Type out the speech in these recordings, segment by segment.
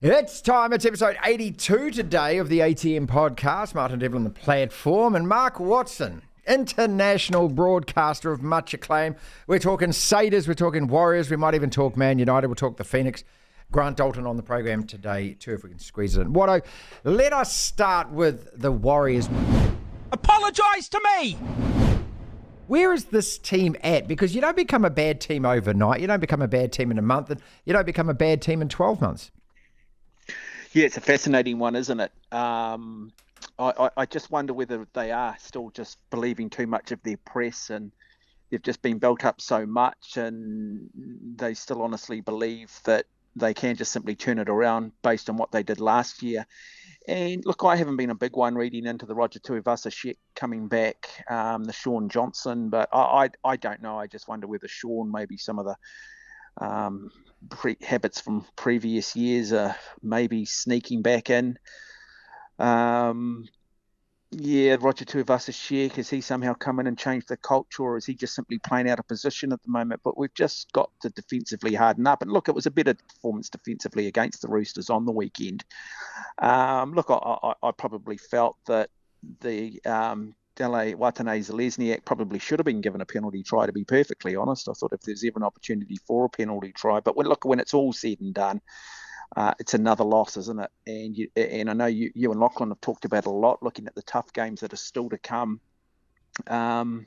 It's time. It's episode 82 today of the ATM podcast. Martin Devlin, the platform, and Mark Watson, international broadcaster of much acclaim. We're talking Satyrs, we're talking Warriors, we might even talk Man United, we'll talk the Phoenix. Grant Dalton on the program today too, if we can squeeze it in. Watto, let us start with the Warriors. Apologise to me! Where is this team at? Because you don't become a bad team overnight. You don't become a bad team in a month. And you don't become a bad team in 12 months. Yeah, it's a fascinating one, isn't it? I just wonder whether they are still just believing too much of their press, and they've just been built up so much, and they still honestly believe that they can just simply turn it around based on what they did last year. And look, I haven't been a big one reading into the Roger Tuivasa-Sheck coming back, the Sean Johnson, but I don't know. I just wonder whether Sean, maybe some of the habits from previous years are maybe sneaking back in. Roger Tuivasa-Sheck, has he somehow come in and changed the culture, or is he just simply playing out of position at the moment? But we've just got to defensively harden up. And look, it was a better performance defensively against the Roosters on the weekend. I probably felt that the Watene-Zelezniak probably should have been given a penalty try, to be perfectly honest. I thought if there's ever an opportunity for a penalty try, but when it's all said and done, it's another loss, isn't it? And I know you and Lachlan have talked about it a lot, looking at the tough games that are still to come. I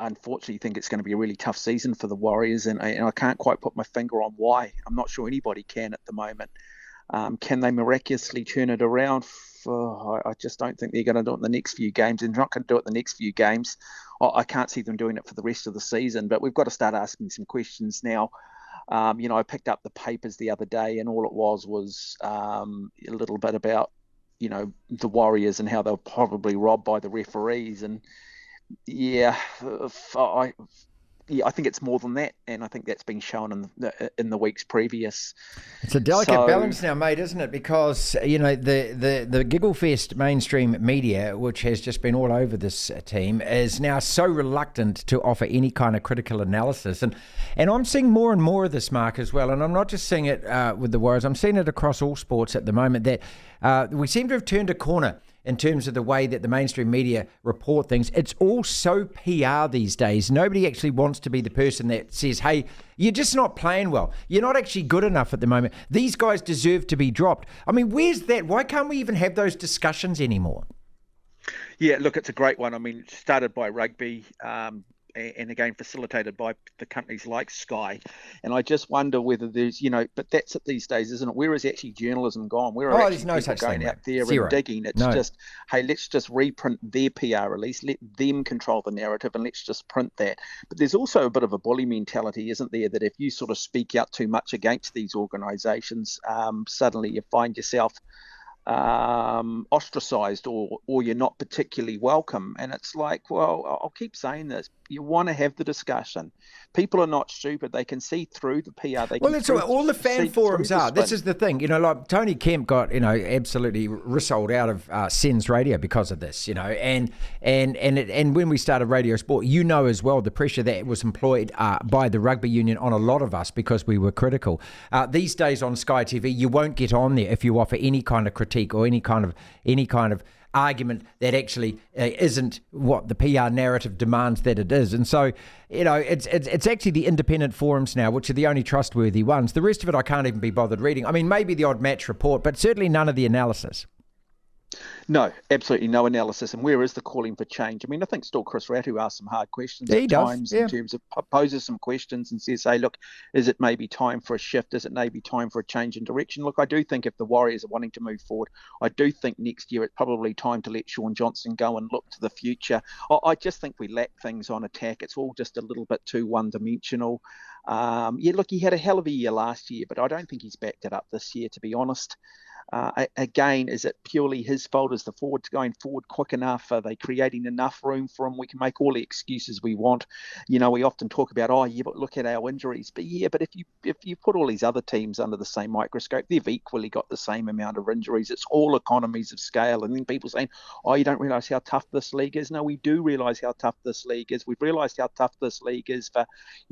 unfortunately think it's going to be a really tough season for the Warriors, and I can't quite put my finger on why. I'm not sure anybody can at the moment. Can they miraculously turn it around? I just don't think they're going to do it in the next few games. They're not going to do it in the next few games. I can't see them doing it for the rest of the season, but we've got to start asking some questions now. I picked up the papers the other day, and all it was a little bit about, the Warriors and how they were probably robbed by the referees. And I think it's more than that, and I think that's been shown in the weeks previous. It's a delicate balance now, mate, isn't it? Because the Gigglefest mainstream media, which has just been all over this team, is now so reluctant to offer any kind of critical analysis, and I'm seeing more and more of this, Mark, as well. And I'm not just seeing it with the Warriors; I'm seeing it across all sports at the moment. That we seem to have turned a corner in terms of the way that the mainstream media report things. It's all so PR these days. Nobody actually wants to be the person that says, hey, you're just not playing well. You're not actually good enough at the moment. These guys deserve to be dropped. I mean, where's that? Why can't we even have those discussions anymore? Yeah, look, it's a great one. I mean, started by rugby, and again facilitated by the companies like Sky. And I just wonder whether there's, but that's it these days, isn't it? Where is actually journalism gone? Where are actually no people going out there Zero. and digging? It's just, hey, let's just reprint their PR release, let them control the narrative, and let's just print that. But there's also a bit of a bully mentality, isn't there, that if you sort of speak out too much against these organisations, suddenly you find yourself ostracized, or you're not particularly welcome. And it's like, well, I'll keep saying this, you want to have the discussion. People are not stupid. They can see through the PR. That's what all the fan forums are. This is the thing, like Tony Kemp got, absolutely rissoled out of Sen's radio because of this, and when we started Radio Sport, as well, the pressure that was employed by the rugby union on a lot of us because we were critical. These days on Sky TV, you won't get on there if you offer any kind of critique or any kind of argument that actually isn't what the PR narrative demands that it is. And so, it's actually the independent forums now, which are the only trustworthy ones. The rest of it I can't even be bothered reading. I mean, maybe the odd match report, but certainly none of the analysis. No, absolutely no analysis. And where is the calling for change? I mean, I think still Chris Ratu asks some hard questions at times, in terms of poses some questions and says, hey, look, is it maybe time for a shift? Is it maybe time for a change in direction? Look, I do think if the Warriors are wanting to move forward, I do think next year it's probably time to let Sean Johnson go and look to the future. I just think we lack things on attack. It's all just a little bit too one-dimensional. Look, he had a hell of a year last year, but I don't think he's backed it up this year, to be honest. Again, is it purely his fault? Is the forwards going forward quick enough? Are they creating enough room for them? We can make all the excuses we want. We often talk about, but look at our injuries. But if you put all these other teams under the same microscope, they've equally got the same amount of injuries. It's all economies of scale. And then people saying, you don't realise how tough this league is. No, we do realise how tough this league is. We've realised how tough this league is for,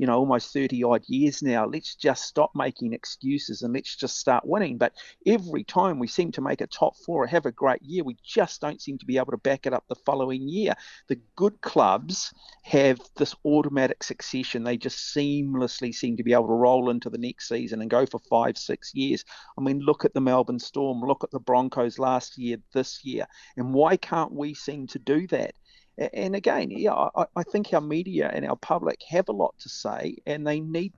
almost 30 odd years now. Let's just stop making excuses and let's just start winning. But every time we seem to make a top four or have a great year, we just don't seem to be able to back it up the following year. The good clubs have this automatic succession. They just seamlessly seem to be able to roll into the next season and go for 5-6 years. I mean, look at the Melbourne Storm, look at the Broncos last year, this year. And why can't we seem to do that? And again, I think our media and our public have a lot to say, and they need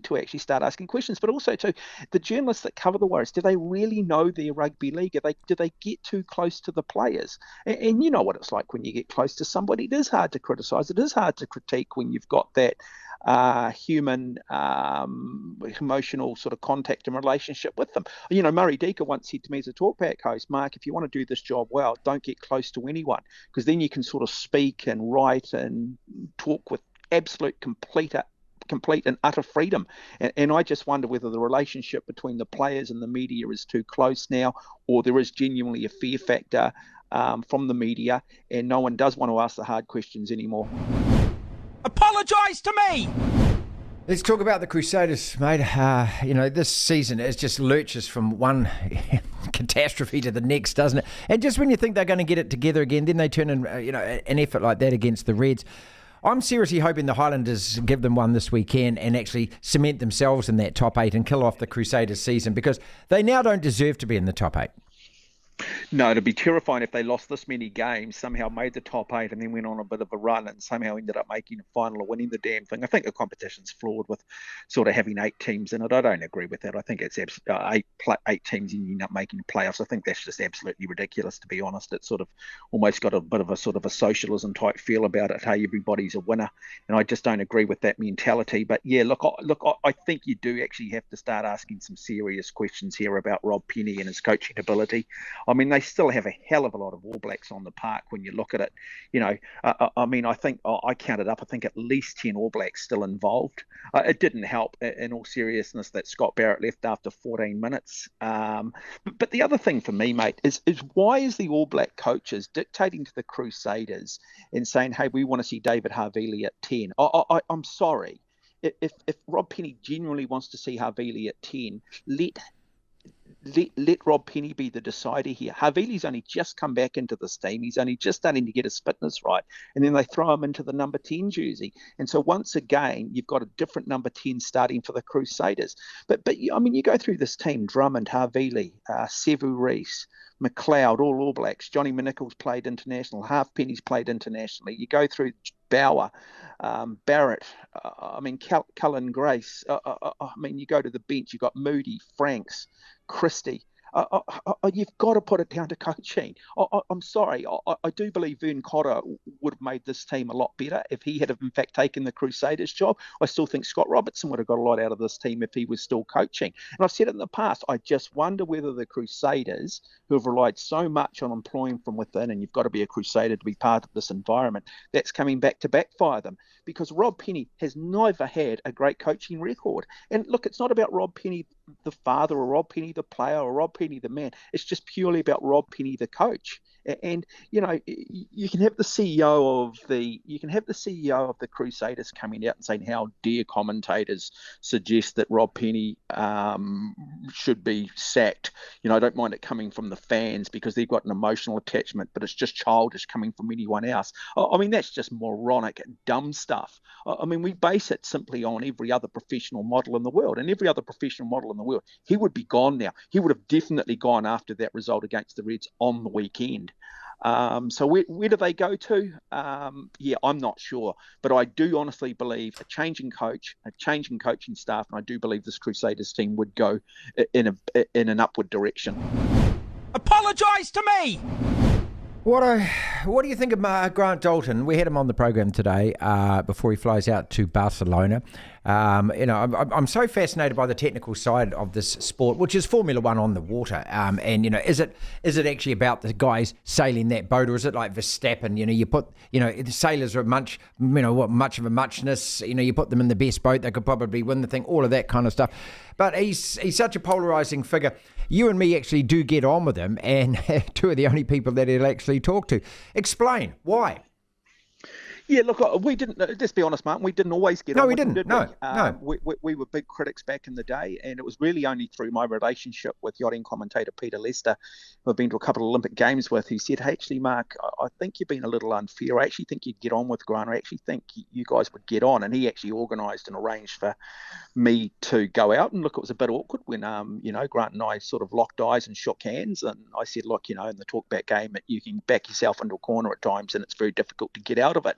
to actually start asking questions. But also, too, the journalists that cover the Warriors, do they really know their rugby league? Do they get too close to the players? And you know what it's like when you get close to somebody. It is hard to criticise. It is hard to critique when you've got that human, emotional sort of contact and relationship with them. Murray Deaker once said to me as a talkback host, Mark, if you want to do this job well, don't get close to anyone, because then you can sort of speak and write and talk with absolute complete and utter freedom. And I just wonder whether the relationship between the players and the media is too close now, or there is genuinely a fear factor from the media, and no one does want to ask the hard questions anymore. Apologise to me! Let's talk about the Crusaders, mate. This season is just lurches from one catastrophe to the next, doesn't it? And just when you think they're going to get it together again, then they turn in, an effort like that against the Reds. I'm seriously hoping the Highlanders give them one this weekend and actually cement themselves in that top 8 and kill off the Crusaders season, because they now don't deserve to be in the top 8. No, it'd be terrifying if they lost this many games, somehow made the top 8 and then went on a bit of a run and somehow ended up making a final or winning the damn thing. I think the competition's flawed with sort of having 8 teams in it. I don't agree with that. I think it's 8 teams and you end up making playoffs. I think that's just absolutely ridiculous, to be honest. It's sort of almost got a bit of a sort of a socialism type feel about it. Hey, everybody's a winner. And I just don't agree with that mentality. But yeah, look, I think you do actually have to start asking some serious questions here about Rob Penny and his coaching ability. I mean, they still have a hell of a lot of All Blacks on the park when you look at it. I think I counted up, I think at least 10 All Blacks still involved. It didn't help, in all seriousness, that Scott Barrett left after 14 minutes. But the other thing for me, mate, is why is the All Black coaches dictating to the Crusaders and saying, hey, we want to see David Havili at 10? I'm sorry. If Rob Penny genuinely wants to see Havili at 10, let Rob Penny be the decider here. Havili's only just come back into this team. He's only just starting to get his fitness right. And then they throw him into the number 10 jersey. And so once again, you've got a different number 10 starting for the Crusaders. But you go through this team, Drummond, Havili, Sevu Reece, McLeod, all Blacks. Johnny McNichols played international. Halfpenny's played internationally. You go through Bauer, Barrett, Cullen Grace. You go to the bench, you've got Moody, Franks, Christie. You've got to put it down to coaching. I'm sorry. I do believe Vern Cotter would have made this team a lot better if he had, in fact, taken the Crusaders job. I still think Scott Robertson would have got a lot out of this team if he was still coaching. And I've said it in the past, I just wonder whether the Crusaders, who have relied so much on employing from within, and you've got to be a Crusader to be part of this environment, that's coming back to backfire them. Because Rob Penny has never had a great coaching record. And look, it's not about Rob Penny the father, or Rob Penny the player, or Rob Penny the man. It's just purely about Rob Penny the coach. And you can have the CEO of the Crusaders coming out and saying, how dare commentators suggest that Rob Penny should be sacked. I don't mind it coming from the fans because they've got an emotional attachment, but it's just childish coming from anyone else. That's just moronic, dumb stuff. We base it simply on every other professional model in the world, and every other professional model in the world, he would be gone now. He would have definitely gone after that result against the Reds on the weekend. So where do they go to? I'm not sure, but I do honestly believe a change in coaching staff, and I do believe this Crusaders team would go in an upward direction. Apologise to me! What do you think of Grant Dalton? We had him on the program today before he flies out to Barcelona. I'm so fascinated by the technical side of this sport, which is Formula One on the water. And is it actually about the guys sailing that boat, or is it like Verstappen? You put the sailors are much of a muchness. You put them in the best boat, they could probably win the thing. All of that kind of stuff. But he's such a polarising figure. You and me actually do get on with him, and two of the only people that he'll actually talk to. Explain why. Yeah, look, we didn't. Let's be honest, Martin. We didn't always get on. No, we with didn't. Him, did No, we? no. We were big critics back in the day, and it was really only through my relationship with yachting commentator Peter Lester, who I've been to a couple of Olympic Games with, who said, "Hey, actually, Mark, I think you've been a little unfair. I actually think you'd get on with Grant. I actually think you guys would get on." And he actually organised and arranged for me to go out, and look, it was a bit awkward when Grant and I sort of locked eyes and shook hands, and I said, look, in the talkback game, you can back yourself into a corner at times, and it's very difficult to get out of it.